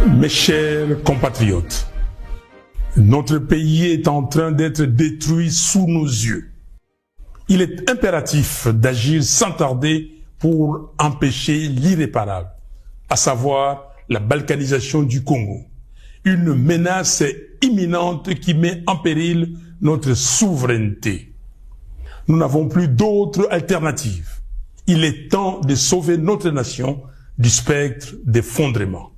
Mes chers compatriotes, notre pays est en train d'être détruit sous nos yeux. Il est impératif d'agir sans tarder pour empêcher l'irréparable, à savoir la balkanisation du Congo. Une menace imminente qui met en péril notre souveraineté. Nous n'avons plus d'autre alternative. Il est temps de sauver notre nation du spectre d'effondrement.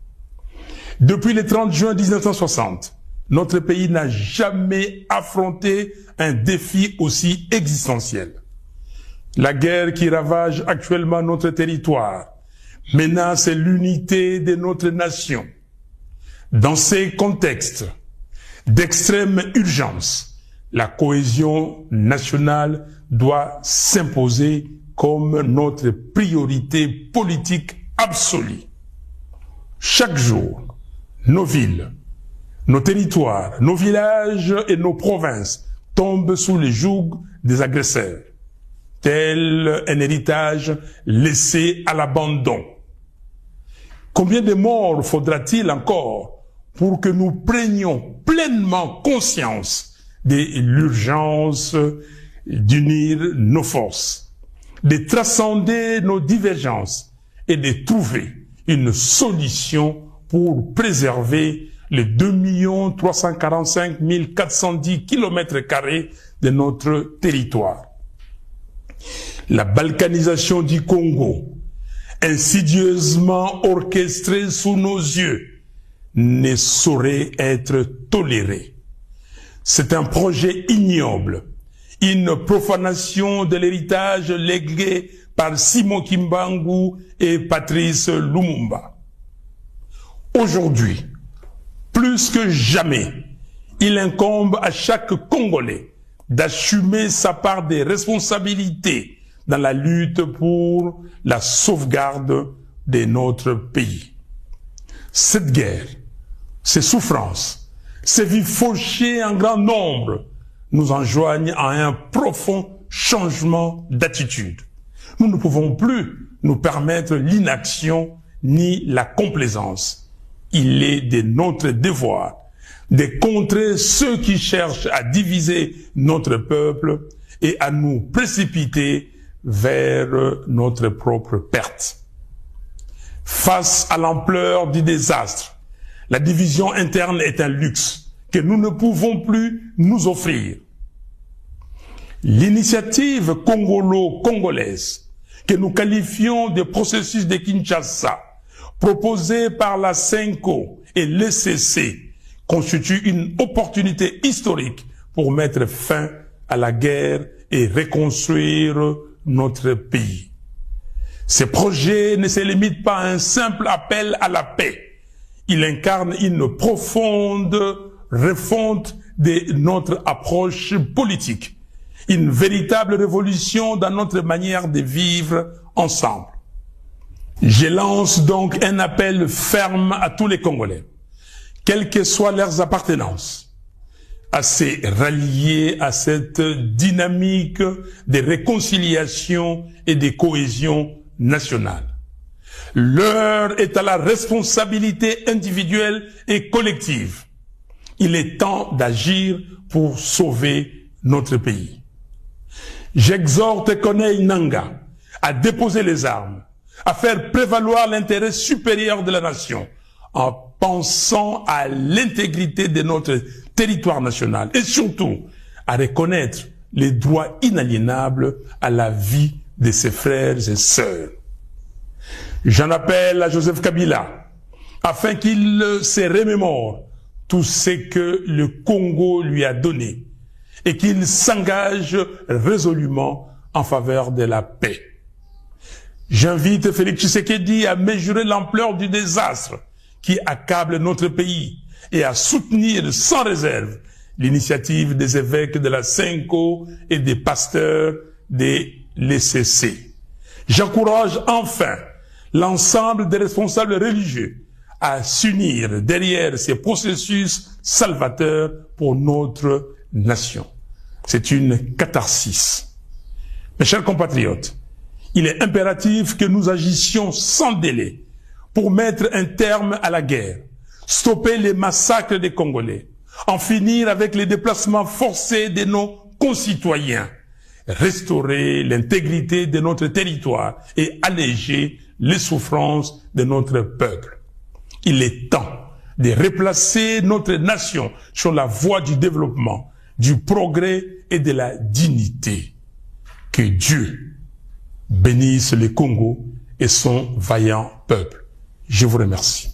Depuis le 30 juin 1960, notre pays n'a jamais affronté un défi aussi existentiel. La guerre qui ravage actuellement notre territoire menace l'unité de notre nation. Dans ces contextes d'extrême urgence, la cohésion nationale doit s'imposer comme notre priorité politique absolue. Chaque jour, nos villes, nos territoires, nos villages et nos provinces tombent sous le joug des agresseurs, tel un héritage laissé à l'abandon. Combien de morts faudra-t-il encore pour que nous prenions pleinement conscience de l'urgence d'unir nos forces, de transcender nos divergences et de trouver une solution pour préserver les 2 345 410 km² de notre territoire. La balkanisation du Congo, insidieusement orchestrée sous nos yeux, ne saurait être tolérée. C'est un projet ignoble, une profanation de l'héritage légué par Simon Kimbangu et Patrice Lumumba. Aujourd'hui, plus que jamais, il incombe à chaque Congolais d'assumer sa part des responsabilités dans la lutte pour la sauvegarde de notre pays. Cette guerre, ces souffrances, ces vies fauchées en grand nombre nous enjoignent à un profond changement d'attitude. Nous ne pouvons plus nous permettre l'inaction ni la complaisance. Il est de notre devoir de contrer ceux qui cherchent à diviser notre peuple et à nous précipiter vers notre propre perte. Face à l'ampleur du désastre, la division interne est un luxe que nous ne pouvons plus nous offrir. L'initiative congolo-congolaise, que nous qualifions de processus de Kinshasa, proposée par la CENCO et l'ECC, constitue une opportunité historique pour mettre fin à la guerre et reconstruire notre pays. Ce projet ne se limite pas à un simple appel à la paix. Il incarne une profonde refonte de notre approche politique, une véritable révolution dans notre manière de vivre ensemble. Je lance donc un appel ferme à tous les Congolais, quelles que soient leurs appartenances, à se rallier à cette dynamique de réconciliation et de cohésion nationale. L'heure est à la responsabilité individuelle et collective. Il est temps d'agir pour sauver notre pays. J'exhorte Corneille Nangaa à déposer les armes, à faire prévaloir l'intérêt supérieur de la nation, en pensant à l'intégrité de notre territoire national et surtout à reconnaître les droits inaliénables à la vie de ses frères et sœurs. J'en appelle à Joseph Kabila afin qu'il se remémore tout ce que le Congo lui a donné et qu'il s'engage résolument en faveur de la paix. J'invite Félix Tshisekedi à mesurer l'ampleur du désastre qui accable notre pays et à soutenir sans réserve l'initiative des évêques de la CENCO et des pasteurs de l'ECC. J'encourage enfin l'ensemble des responsables religieux à s'unir derrière ces processus salvateurs pour notre nation. C'est une catharsis. Mes chers compatriotes, Il est impératif que nous agissions sans délai pour mettre un terme à la guerre, stopper les massacres des Congolais, en finir avec les déplacements forcés de nos concitoyens, restaurer l'intégrité de notre territoire et alléger les souffrances de notre peuple. Il est temps de replacer notre nation sur la voie du développement, du progrès et de la dignité. Que Dieu bénisse le Congo et son vaillant peuple. Je vous remercie.